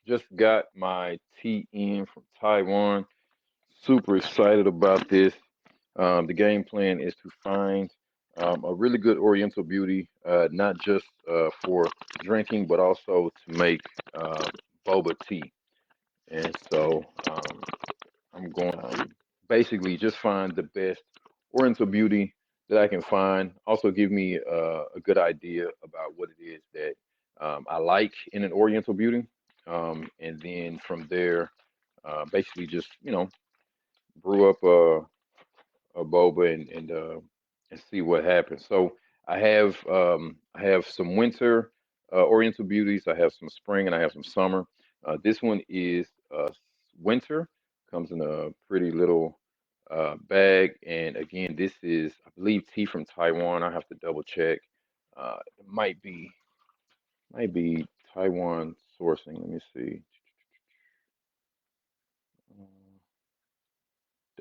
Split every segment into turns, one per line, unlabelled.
Just got my tea in from Taiwan. Super excited about this. The game plan is to find a really good Oriental beauty, not just for drinking, but also to make uh, boba tea. And so I'm going to basically just find the best Oriental beauty that I can find. Also, give me a good idea about what it is that I like in an Oriental beauty. And then from there, basically just, brew up a boba and see what happens. So I have some winter Oriental beauties. I have some spring and I have some summer. This one is winter. Comes in a pretty little bag, and again, this is I believe tea from Taiwan. I have to double check. It might be Taiwan sourcing. Let me see.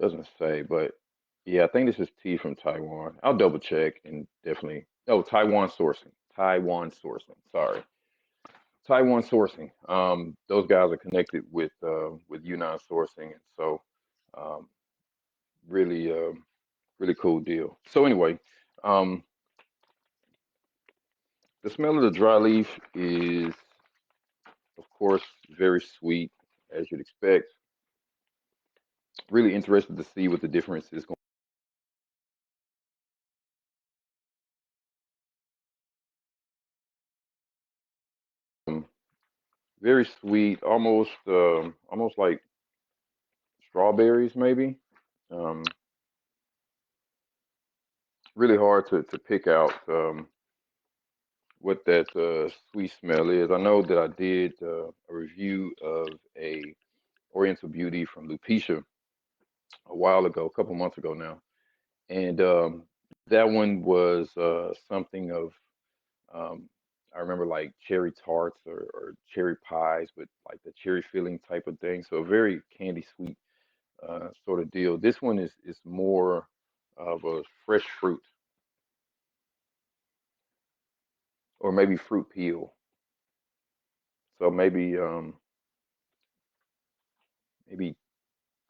Doesn't say, but yeah, I think this is tea from Taiwan. I'll double check and definitely. Oh, Taiwan sourcing. Taiwan sourcing. Sorry, Taiwan sourcing. Those guys are connected with Yunnan sourcing, and so um, really, really cool deal. So anyway, um, the smell of the dry leaf is, of course, very sweet, as you'd expect. Really interested to see what the difference is going. Very sweet, almost like strawberries, maybe. Um, really hard to pick out what that sweet smell is. I know that I did a review of a Oriental Beauty from Lupicia a while ago, a couple months ago now, and that one was something of um, I remember like cherry tarts or cherry pies with like the cherry filling type of thing. So a very candy sweet sort of deal. This one is more of a fresh fruit or maybe fruit peel. So maybe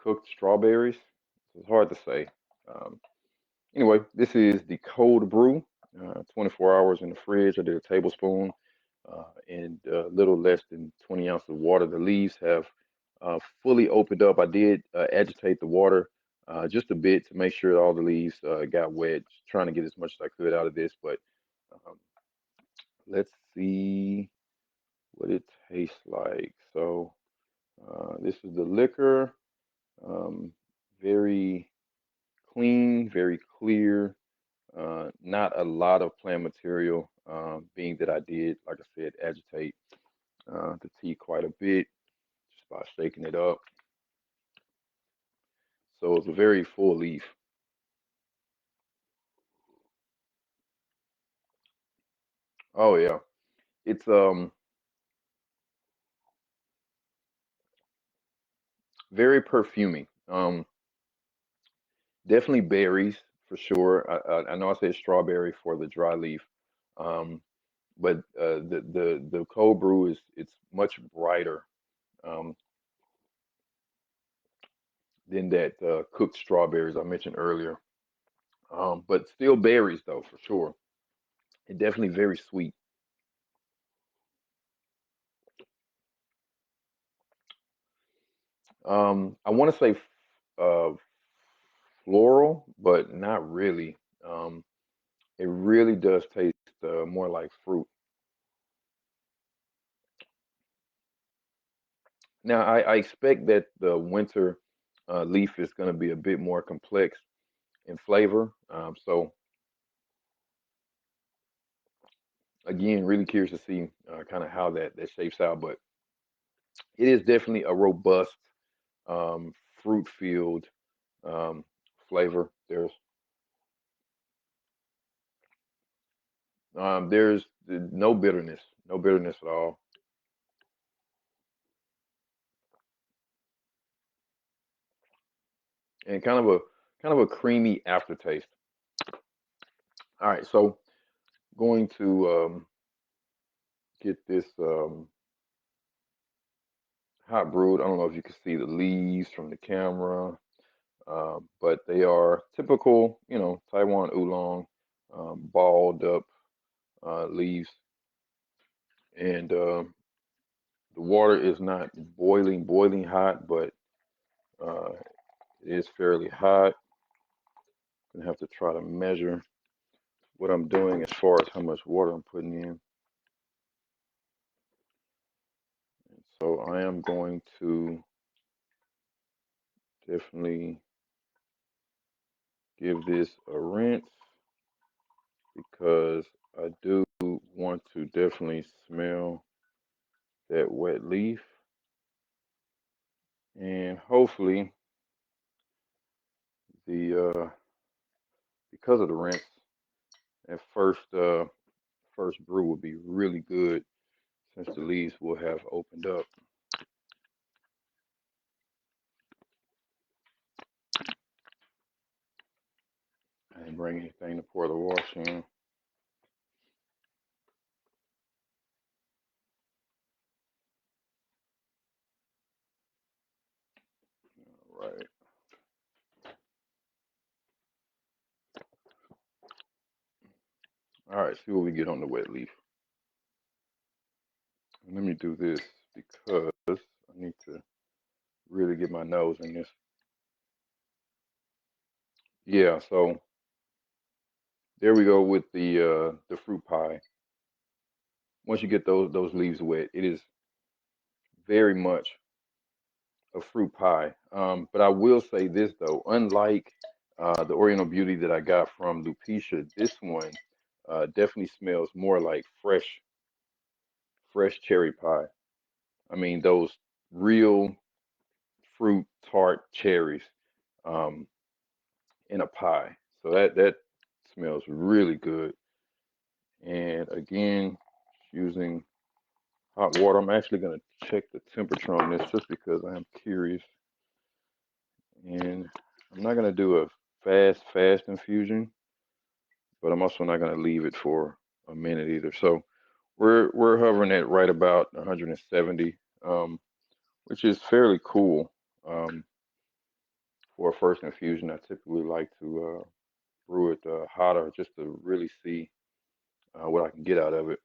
cooked strawberries. It's hard to say. Um, anyway, this is the cold brew. 24 hours in the fridge. I did a tablespoon and a little less than 20 ounces of water. The leaves have fully opened up. I did agitate the water just a bit to make sure all the leaves got wet. Just trying to get as much as I could out of this, but um, let's see what it tastes like. So this is the liquor. Um, very clean, very clear. Not a lot of plant material, being that I did, like I said, agitate the tea quite a bit just by shaking it up. So it's a very full leaf. Oh yeah, it's very perfuming. Definitely berries for sure. I know I said strawberry for the dry leaf, um, but the cold brew is it's much brighter um, than that cooked strawberries I mentioned earlier. But still berries though for sure. And definitely very sweet. I want to say floral, but not really. It really does taste more like fruit. Now, I expect that the winter leaf is going to be a bit more complex in flavor. So again, really curious to see kind of how that shapes out. But it is definitely a robust um, fruit-filled um, flavor. There's no bitterness, no bitterness at all, and kind of a creamy aftertaste. All right, so going to get this. hot brewed. I don't know if you can see the leaves from the camera, but they are typical, Taiwan oolong, balled up leaves, and the water is not boiling hot, but uh, it is fairly hot. Gonna have to try to measure what I'm doing as far as how much water I'm putting in. So I am going to definitely give this a rinse because I do want to definitely smell that wet leaf, and hopefully the because of the rinse, that first brew will be really good since the leaves will have opened up. I didn't bring anything to pour the wash in. Right. All right. See what we get on the wet leaf. Let me do this because I need to really get my nose in this. Yeah. So there we go with the fruit pie. Once you get those leaves wet, it is very much a fruit pie. But I will say this though, unlike the Oriental Beauty that I got from Lupicia, this one definitely smells more like fresh cherry pie. I mean those real fruit tart cherries um, in a pie. So that smells really good. And again, using hot water. I'm actually going to check the temperature on this just because I am curious. And I'm not going to do a fast infusion, but I'm also not going to leave it for a minute either. So we're hovering at right about 170, which is fairly cool for a first infusion. I typically like to brew it hotter just to really see what I can get out of it.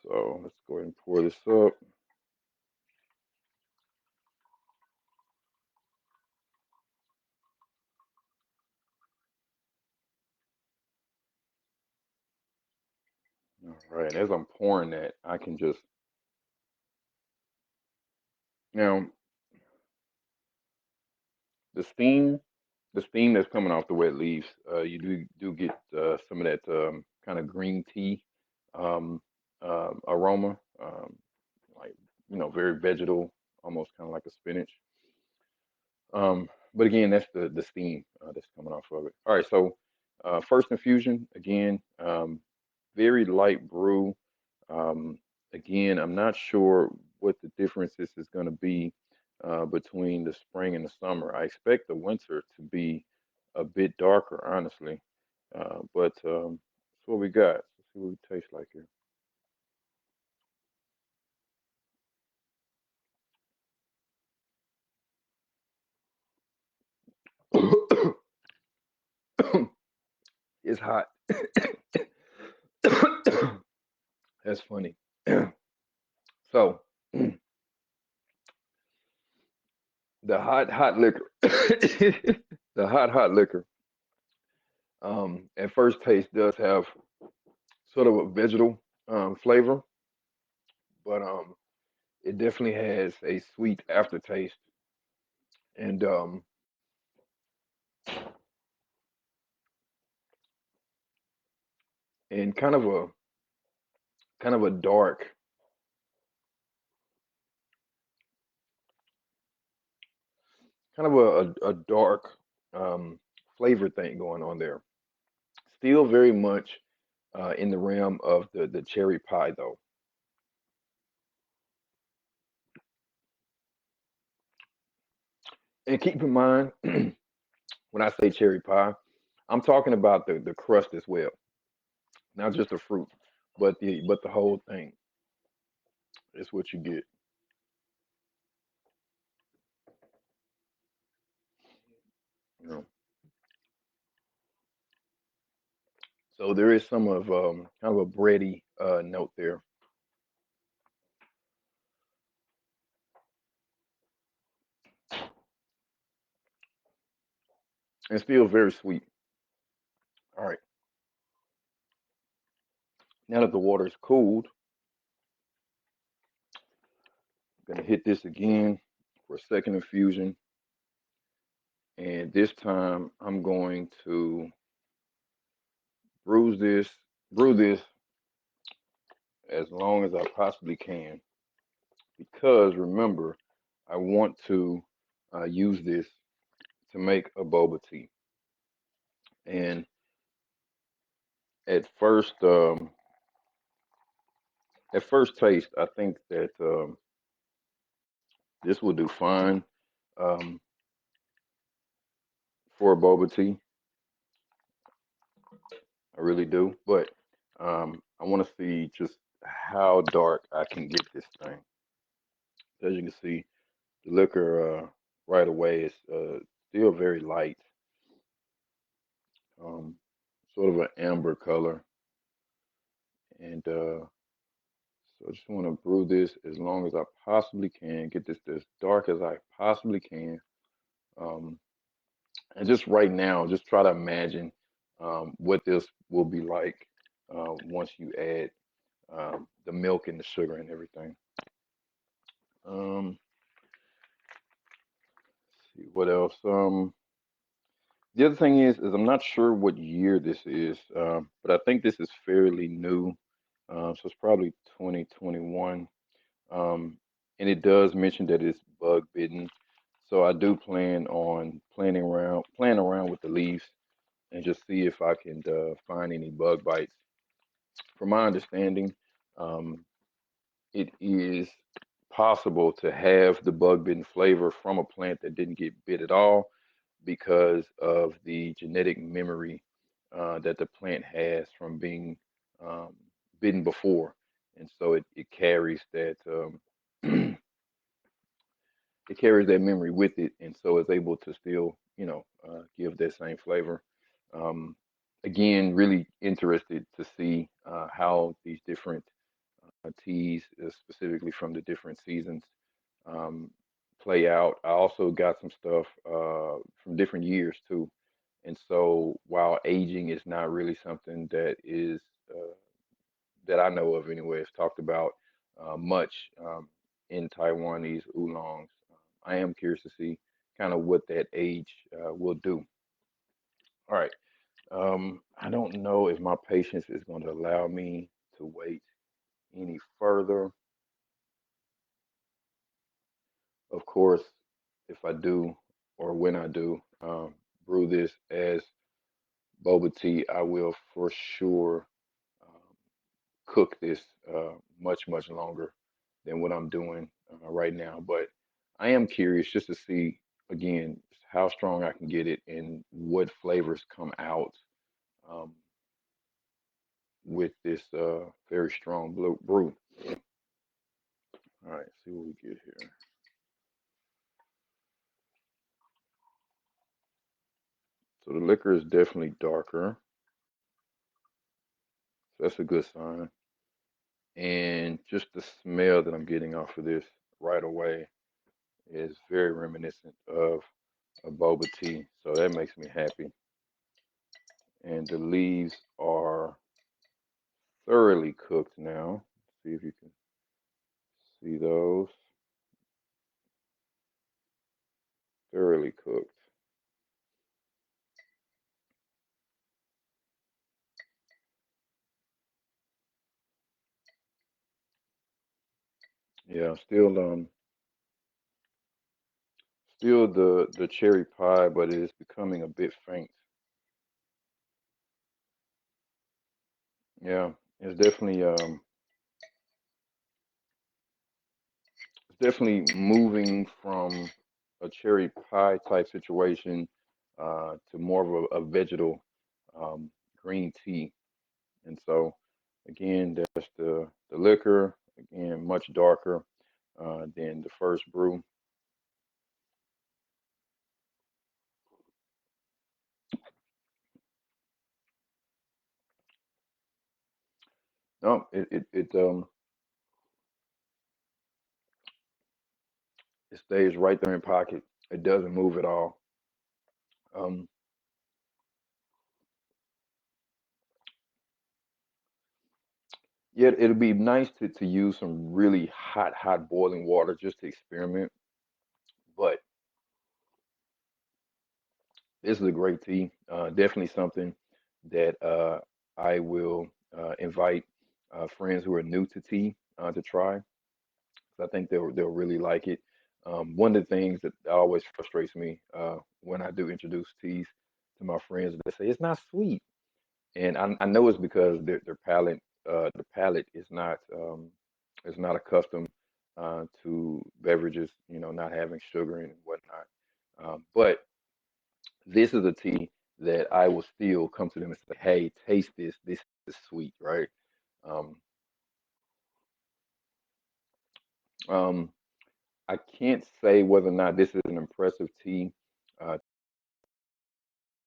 So let's go ahead and pour this up. All right, as I'm pouring that, I can just now the steam, the steam that's coming off the wet leaves, you do get some of that kind of green tea um, aroma, like very vegetal, almost kind of like a spinach. But again, that's the steam that's coming off of it. All right, so first infusion again, very light brew. Um, Again, I'm not sure what the differences is going to be between the spring and the summer. I expect the winter to be a bit darker, honestly. But that's what we got. Let's see what it tastes like here. It's hot. That's funny. So the hot liquor, the hot liquor, at first taste does have sort of a vegetal flavor, but it definitely has a sweet aftertaste and and kind of a dark, kind of a dark flavor thing going on there. Still very much in the realm of the cherry pie though. And keep in mind when I say cherry pie, I'm talking about the crust as well, not just the fruit, but the whole thing. It's what you get. You know. So there is some of kind of a bready note there, and still very sweet. All right, now that the water is cooled, I'm gonna hit this again for a second infusion, and this time I'm going to brew this, brew this as long as I possibly can, because remember, I want to use this to make a boba tea. And at first, at first taste, I think that this will do fine um, for a boba tea. I really do. But I want to see just how dark I can get this thing. As you can see, the liquor right away is still very light, um, sort of an amber color. And so I just want to brew this as long as I possibly can, get this as dark as I possibly can. Um, and just right now, just try to imagine what this will be like once you add the milk and the sugar and everything. Um, see what else. The other thing is I'm not sure what year this is, but I think this is fairly new. So it's probably 2021. Um, and it does mention that it's bug bitten. So I do plan on playing around with the leaves and just see if I can find any bug bites. From my understanding, um, it is possible to have the bug bitten flavor from a plant that didn't get bit at all because of the genetic memory that the plant has from being um, bitten before. And so it carries that it carries that memory with it, and so it's able to still, give that same flavor. Um, Again, really interested to see how these different teas, specifically from the different seasons, um, play out. I also got some stuff from different years too, and so while aging is not really something that is that I know of anyway, is talked about much in Taiwanese oolongs. I am curious to see kind of what that age will do. All right. I don't know if my patience is going to allow me to wait any further. Of course, if I do or when I do brew this as boba tea, I will for sure um, cook this much longer than what I'm doing right now. But I am curious just to see again how strong I can get it and what flavors come out um, with this very strong brew. All right, see what we get here. So the liquor is definitely darker. So that's a good sign. And just the smell that I'm getting off of this right away is very reminiscent of a boba tea. So that makes me happy. And the leaves are thoroughly cooked now. See if you can see those. Thoroughly cooked. Yeah, still the cherry pie, but it is becoming a bit faint. Yeah, it's definitely moving from a cherry pie type situation to more of a vegetal um, green tea. And so, again, that's the liquor. Again, much darker than the first brew. No, it stays right there in pocket. It doesn't move at all. Um, yeah, it'll be nice to use some really hot boiling water just to experiment. But this is a great tea. Definitely something that I will invite friends who are new to tea to try. I think they'll really like it. One of the things that always frustrates me when I do introduce teas to my friends, they say it's not sweet, and I know it's because their palate the palate is not accustomed to beverages, not having sugar and whatnot. But this is a tea that I will still come to them and say, "Hey, taste this. This is sweet, right?" Um, um, I can't say whether or not this is an impressive tea